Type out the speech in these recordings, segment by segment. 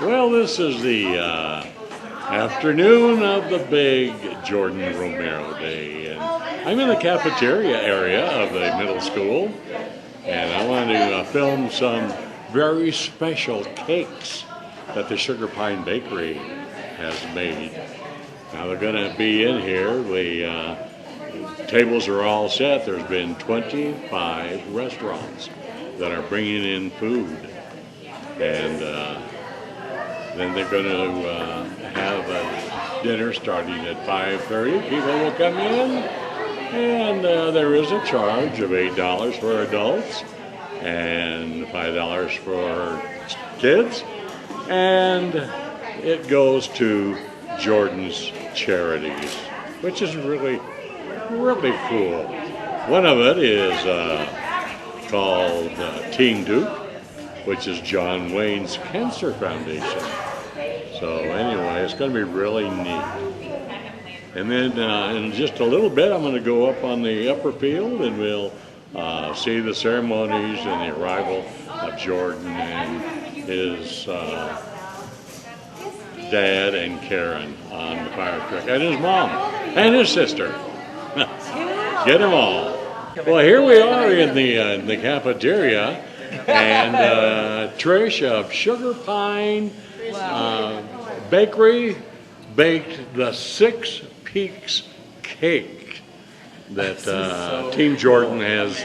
Well, this is the afternoon of the big Jordan Romero Day, and I'm in the cafeteria area of the middle school, and I want to film some very special cakes that the Sugar Pine Bakery has made. Now they're going to be in here. The tables are all set. There's been 25 restaurants that are bringing in food, and then they're going to have a dinner starting at 5:30. People will come in, and there is a charge of $8 for adults and $5 for kids, and it goes to Jordan's charities, which is really cool. One of it is called Team Duke, which is John Wayne's Cancer Foundation. So anyway, it's going to be really neat. And then in just a little bit, I'm going to go up on the upper field and we'll see the ceremonies and the arrival of Jordan and his dad and Karen on the fire truck, and his mom and his sister. Get them all. Well, here we are in the cafeteria, and Trish of Sugar Pine Bakery baked the 6 Peaks cake that Team Jordan has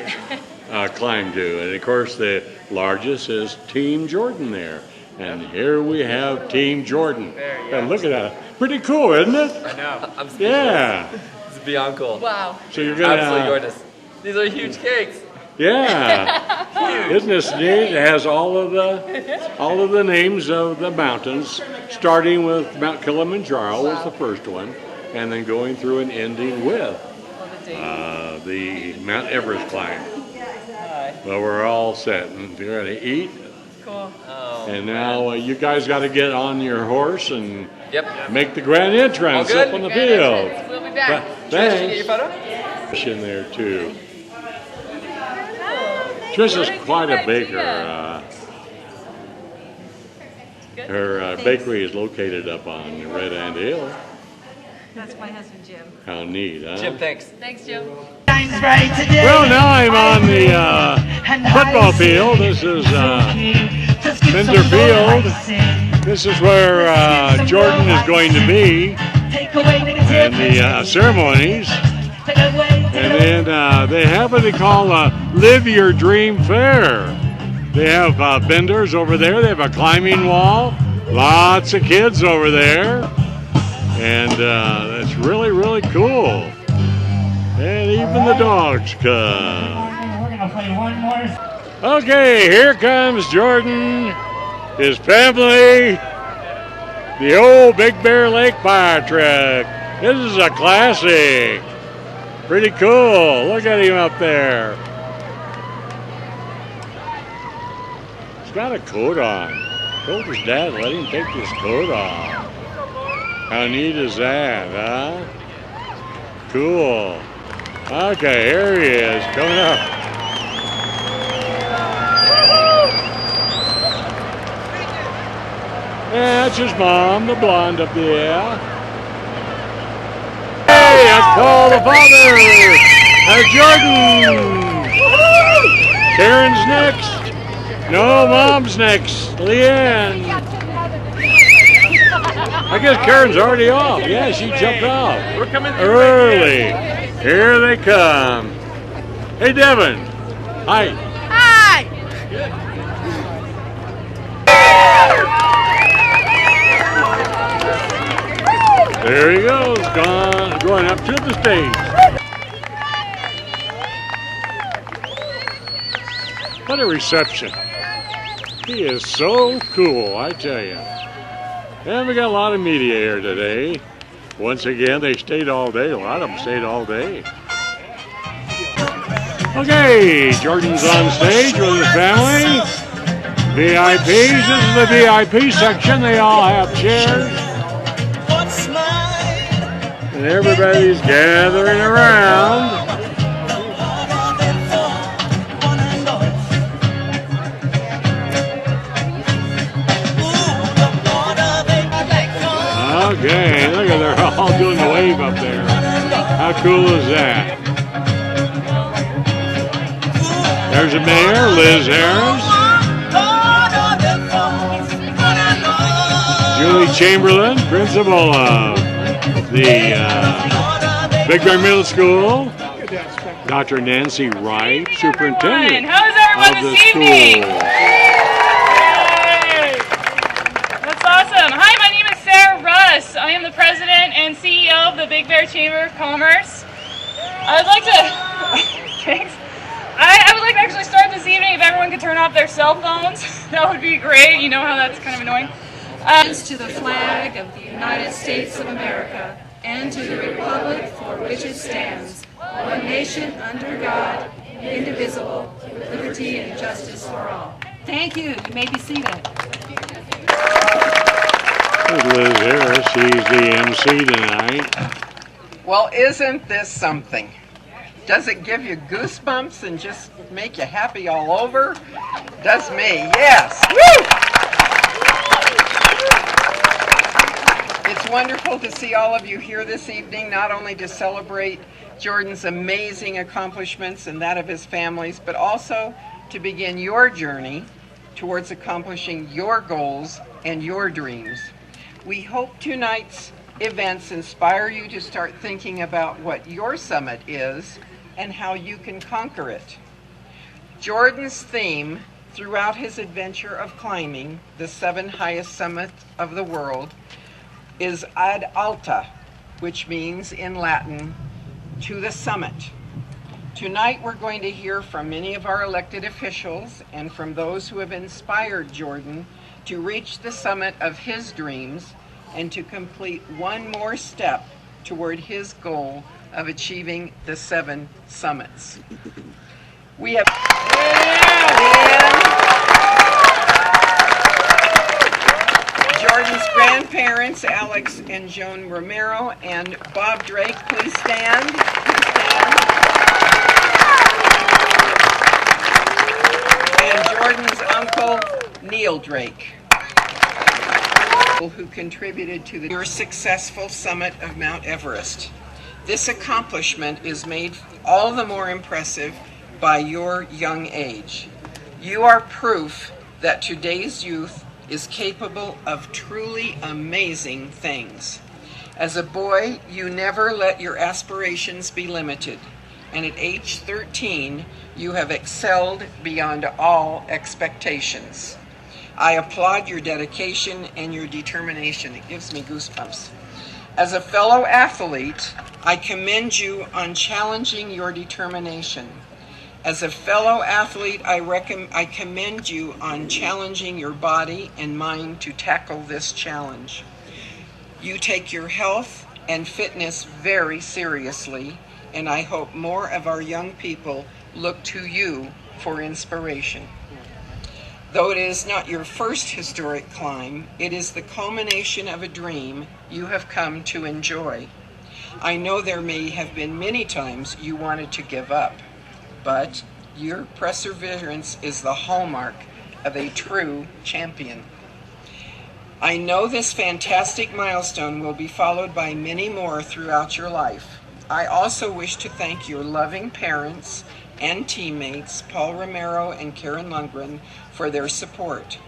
climbed to, and of course the largest is Team Jordan there. And here we have Team Jordan. And look at that. Pretty cool, isn't it? I know. I'm speechless. Yeah. It's beyond cool. Wow. So you're gonna absolutely gorgeous. These are huge cakes. Yeah. Isn't this neat? It has all of the names of the mountains, starting with Mount Kilimanjaro was the first one, and then going through and ending with the Mount Everest climb. Well, we're all set and we're going to eat. Cool. Oh, and now you guys got to get on your horse and make the grand All entrance good? up on the field. We'll be back. Thanks. Trish, can you get your photo? Trish in there too. Trish is quite a baker. Her bakery is located up on Red Ant Hill. That's my husband, Jim. How neat, huh? Jim, thanks. Thanks, Jim. Well, now I'm on the football field. This is Fender Field. This is where Jordan is going to be and the ceremonies. And then they have what they call a Live Your Dream Fair. They have vendors over there. They have a climbing wall. Lots of kids over there. And that's really cool. And even the dogs come. We're gonna play one more. Okay, here comes Jordan, his family, the old Big Bear Lake fire truck. This is a classic. Pretty cool. Look at him up there. He's got a coat on. Told his dad, let him take his coat off. How neat is that, huh? Cool. Okay, here he is, coming up. Yeah, that's his mom, the blonde up there. Hey, that's Paul the father. That's Jordan. Karen's next. No, mom's next. Leanne. I guess Karen's already off. Yeah, she jumped off. We're coming early. Here they come. Hey, Devin. Hi. Hi! There he goes, going up to the stage. What a reception. He is so cool, I tell you. And we got a lot of media here today. Once again, they stayed all day. A lot of them stayed all day. Okay, Jordan's on stage with his family. VIPs, this is the VIP section. They all have chairs. And everybody's gathering around. Okay, look at they're all doing the wave up there. How cool is that? There's the mayor, Liz Harris. Julie Chamberlain, principal of the Big Bear Middle School. Dr. Nancy Wright, superintendent How's everyone of the this evening? school. Yay! That's awesome. Hi, my name is Sarah Russ. I am the president and CEO of the Big Bear Chamber of Commerce. I would like to thanks. I would like to actually start this evening if everyone could turn off their cell phones. That would be great. You know how that's kind of annoying. To the flag of the United States of America and to the republic for which it stands, one nation under God, indivisible, with liberty and justice for all. Thank you. You may be seated. There's Liz Harris, she's the MC tonight. Well, isn't this something? Does it give you goosebumps and just make you happy all over? Does me, yes. Woo! It's wonderful to see all of you here this evening, not only to celebrate Jordan's amazing accomplishments and that of his families, but also to begin your journey towards accomplishing your goals and your dreams. We hope tonight's events inspire you to start thinking about what your summit is and how you can conquer it. Jordan's theme throughout his adventure of climbing the 7 highest summits of the world is ad alta, which means in Latin, to the summit. Tonight we're going to hear from many of our elected officials and from those who have inspired Jordan to reach the summit of his dreams and to complete one more step toward his goal of achieving the 7 summits. We have Jordan's grandparents, Alex and Joan Romero, and Bob Drake. Please stand. Please stand. And Jordan's uncle, Neil Drake, who contributed to your successful summit of Mount Everest. This accomplishment is made all the more impressive by your young age. You are proof that today's youth is capable of truly amazing things. As a boy, you never let your aspirations be limited, and at age 13, you have excelled beyond all expectations. I applaud your dedication and your determination. It gives me goosebumps. As a fellow athlete, I commend you on challenging your determination. As a fellow athlete, I commend you on challenging your body and mind to tackle this challenge. You take your health and fitness very seriously, and I hope more of our young people look to you for inspiration. Though it is not your first historic climb, it is the culmination of a dream you have come to enjoy. I know there may have been many times you wanted to give up, but your perseverance is the hallmark of a true champion. I know this fantastic milestone will be followed by many more throughout your life. I also wish to thank your loving parents and teammates, Paul Romero and Karen Lundgren, for their support.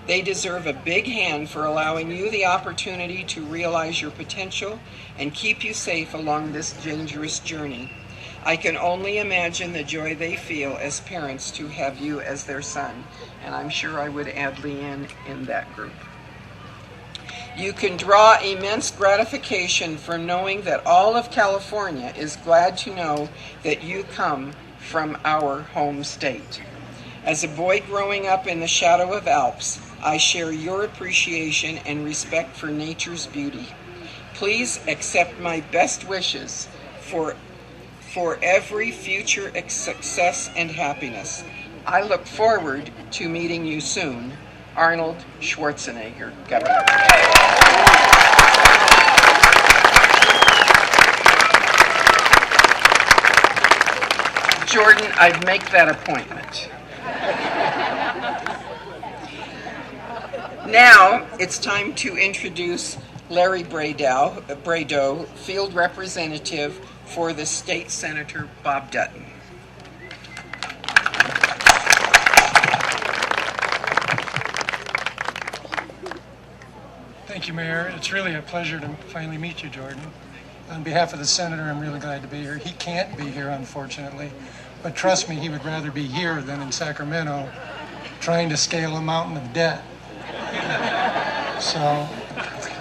They deserve a big hand for allowing you the opportunity to realize your potential and keep you safe along this dangerous journey. I can only imagine the joy they feel as parents to have you as their son, and I'm sure I would add Leanne in that group. You can draw immense gratification from knowing that all of California is glad to know that you come from our home state. As a boy growing up in the shadow of Alps, I share your appreciation and respect for nature's beauty. Please accept my best wishes for every future success and happiness. I look forward to meeting you soon. Arnold Schwarzenegger, Governor. Jordan, I'd make that appointment. Now it's time to introduce Larry Brado, Field Representative for the State Senator Bob Dutton. Thank you, Mayor. It's really a pleasure to finally meet you, Jordan. On behalf of the Senator, I'm really glad to be here. He can't be here, unfortunately, but trust me, he would rather be here than in Sacramento trying to scale a mountain of debt. So,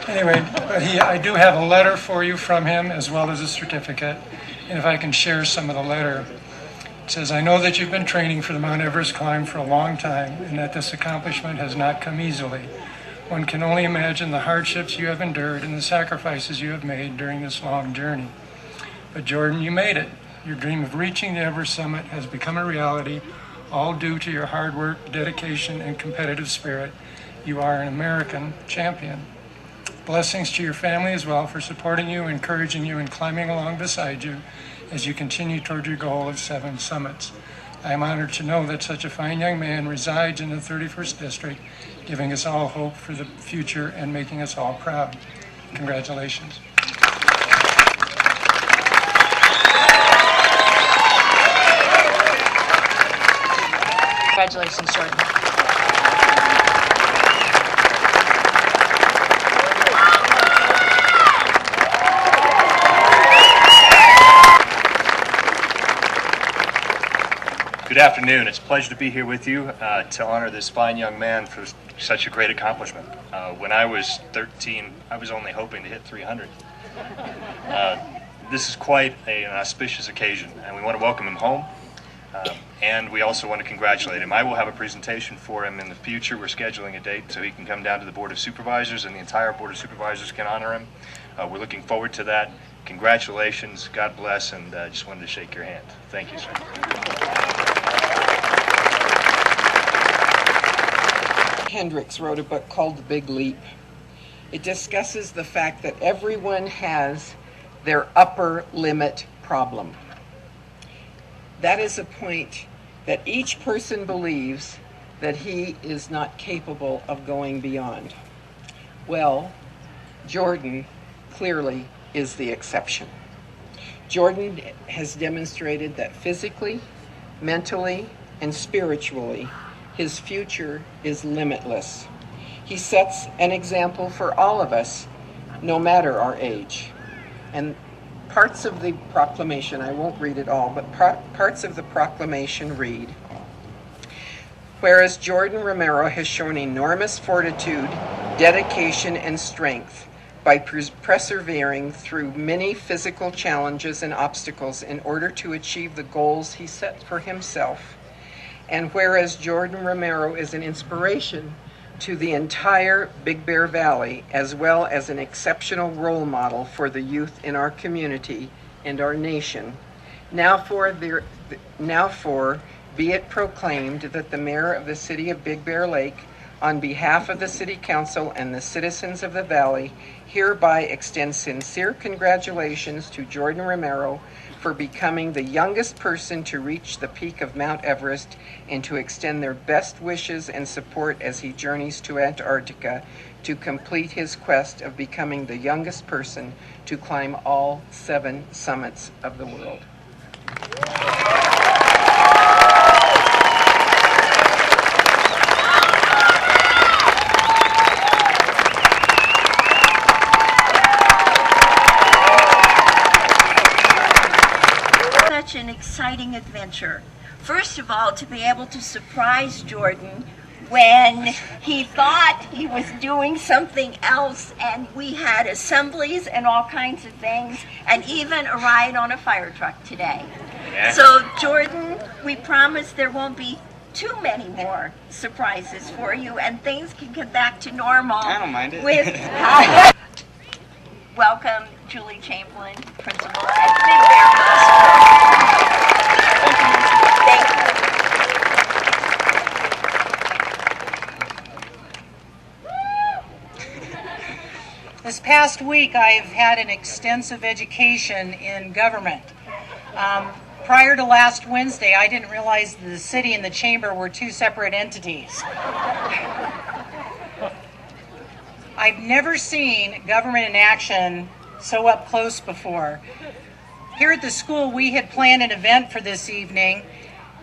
anyway, but I do have a letter for you from him as well as a certificate, and if I can share some of the letter. It says, I know that you've been training for the Mount Everest climb for a long time and that this accomplishment has not come easily. One can only imagine the hardships you have endured and the sacrifices you have made during this long journey. But Jordan, you made it. Your dream of reaching the Everest summit has become a reality, all due to your hard work, dedication, and competitive spirit. You are an American champion. Blessings to your family as well for supporting you, encouraging you, and climbing along beside you as you continue toward your goal of 7 summits. I am honored to know that such a fine young man resides in the 31st District, giving us all hope for the future and making us all proud. Congratulations. Congratulations, Jordan. Good afternoon. It's a pleasure to be here with you to honor this fine young man for such a great accomplishment. When I was 13, I was only hoping to hit 300. This is quite an auspicious occasion, and we want to welcome him home, and we also want to congratulate him. I will have a presentation for him in the future. We're scheduling a date so he can come down to the Board of Supervisors, and the entire Board of Supervisors can honor him. We're looking forward to that. Congratulations, God bless, and just wanted to shake your hand. Thank you, sir. Hendricks wrote a book called The Big Leap. It discusses the fact that everyone has their upper limit problem. That is a point that each person believes that he is not capable of going beyond. Well, Jordan clearly is the exception. Jordan has demonstrated that physically, mentally, and spiritually, his future is limitless. He sets an example for all of us, no matter our age. And parts of the proclamation, I won't read it all, but parts of the proclamation read, whereas Jordan Romero has shown enormous fortitude, dedication, and strength by persevering through many physical challenges and obstacles in order to achieve the goals he set for himself. And whereas Jordan Romero is an inspiration to the entire Big Bear Valley, as well as an exceptional role model for the youth in our community and our nation, now for be it proclaimed that the mayor of the city of Big Bear Lake, on behalf of the City Council and the citizens of the Valley, hereby extends sincere congratulations to Jordan Romero for becoming the youngest person to reach the peak of Mount Everest, and to extend their best wishes and support as he journeys to Antarctica to complete his quest of becoming the youngest person to climb all 7 summits of the world. An exciting adventure. First of all, to be able to surprise Jordan when he thought he was doing something else, and we had assemblies and all kinds of things, and even a ride on a fire truck today. Yeah. So Jordan, we promise there won't be too many more surprises for you, and things can get back to normal. I don't mind it. Welcome, Julie Chamberlain, principal at Big Bear Hospital. This past week, I've had an extensive education in government. Prior to last Wednesday, I didn't realize the city and the chamber were 2 separate entities. I've never seen government in action so up close before. Here at the school, we had planned an event for this evening,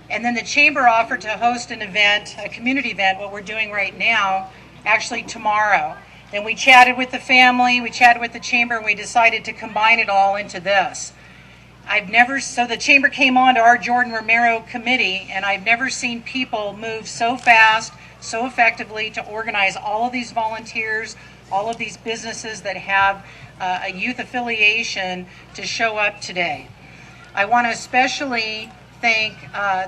and then the chamber offered to host an event, a community event, what we're doing right now, actually tomorrow. Then we chatted with the family, we chatted with the chamber, and we decided to combine it all into this. So the chamber came on to our Jordan Romero committee, and I've never seen people move so fast, so effectively to organize all of these volunteers, all of these businesses that have a youth affiliation to show up today. I want to especially thank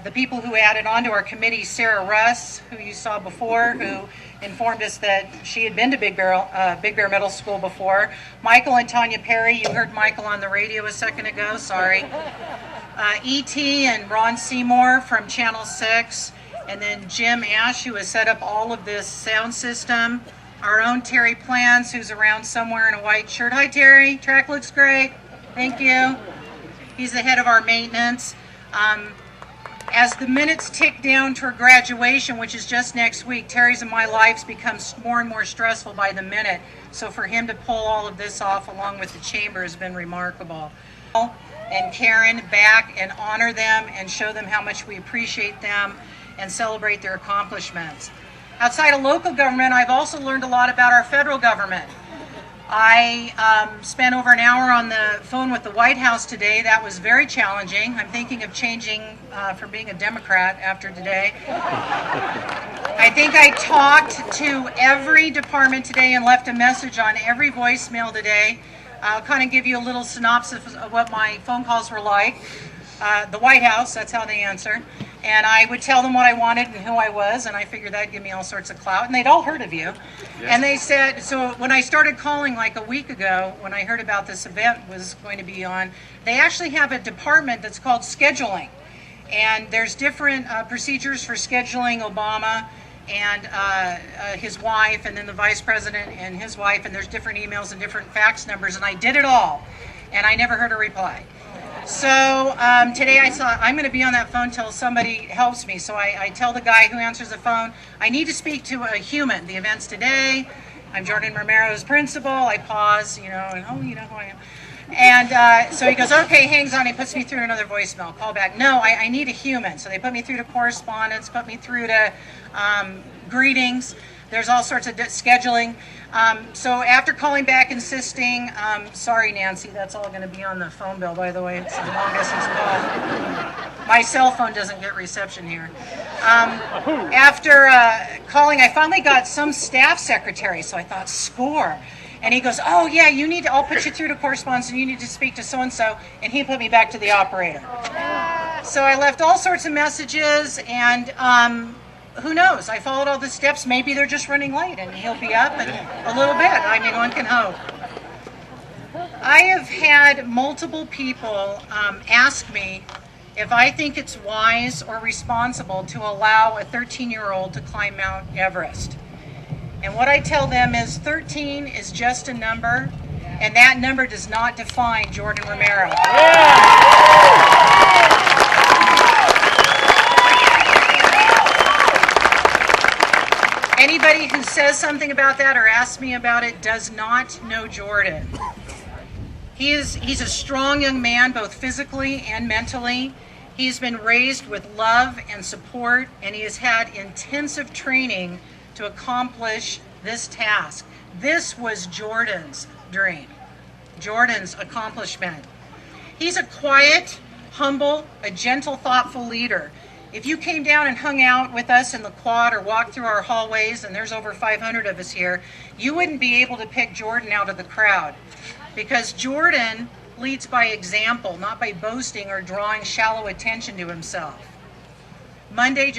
the people who added onto our committee, Sarah Russ, who you saw before, who informed us that she had been to Big Bear Middle School before. Michael and Tanya Perry, you heard Michael on the radio a second ago, sorry. E.T. and Ron Seymour from Channel 6, and then Jim Ash, who has set up all of this sound system. Our own Terry Plans, who's around somewhere in a white shirt. Hi, Terry. Track looks great. Thank you. He's the head of our maintenance. As the minutes tick down toward graduation, which is just next week, Terry's and my lives becomes more and more stressful by the minute. So for him to pull all of this off along with the chamber has been remarkable. And Karen back and honor them and show them how much we appreciate them and celebrate their accomplishments. Outside of local government, I've also learned a lot about our federal government. I spent over an hour on the phone with the White House today. That was very challenging. I'm thinking of changing from being a Democrat after today. I think I talked to every department today and left a message on every voicemail today. I'll kind of give you a little synopsis of what my phone calls were like. The White House, that's how they answer. And I would tell them what I wanted and who I was, and I figured that'd give me all sorts of clout. And they'd all heard of you. Yes. And they said, so when I started calling like a week ago, when I heard about this event was going to be on, they actually have a department that's called scheduling. And there's different procedures for scheduling Obama and his wife, and then the vice president and his wife, and there's different emails and different fax numbers, and I did it all, and I never heard a reply. So today I thought I'm going to be on that phone till somebody helps me. So I tell the guy who answers the phone, I need to speak to a human. The event's today. I'm Jordan Romero's principal. I pause, and oh, you know who I am. And so he goes, okay, hangs on. He puts me through another voicemail. Call back. No, I need a human. So they put me through to correspondence, put me through to greetings. There's all sorts of scheduling. So after calling back, insisting, sorry, Nancy, that's all going to be on the phone bill, by the way. It's the long distance call. My cell phone doesn't get reception here. After calling, I finally got some staff secretary, so I thought, score. And he goes, oh, yeah, I'll put you through to correspondence, and you need to speak to so-and-so. And he put me back to the operator. So I left all sorts of messages, and who knows? I followed all the steps. Maybe they're just running late, and he'll be up in a little bit. I mean, one can hope. I have had multiple people ask me if I think it's wise or responsible to allow a 13-year-old to climb Mount Everest. And what I tell them is 13 is just a number, and that number does not define Jordan Romero. Anybody who says something about that or asks me about it does not know Jordan. He's a strong young man, both physically and mentally. He's been raised with love and support, and he has had intensive training to accomplish this task. This was Jordan's dream, Jordan's accomplishment. He's a quiet, humble, a gentle, thoughtful leader. If you came down and hung out with us in the quad or walked through our hallways, and there's over 500 of us here, you wouldn't be able to pick Jordan out of the crowd, because Jordan leads by example, not by boasting or drawing shallow attention to himself. Monday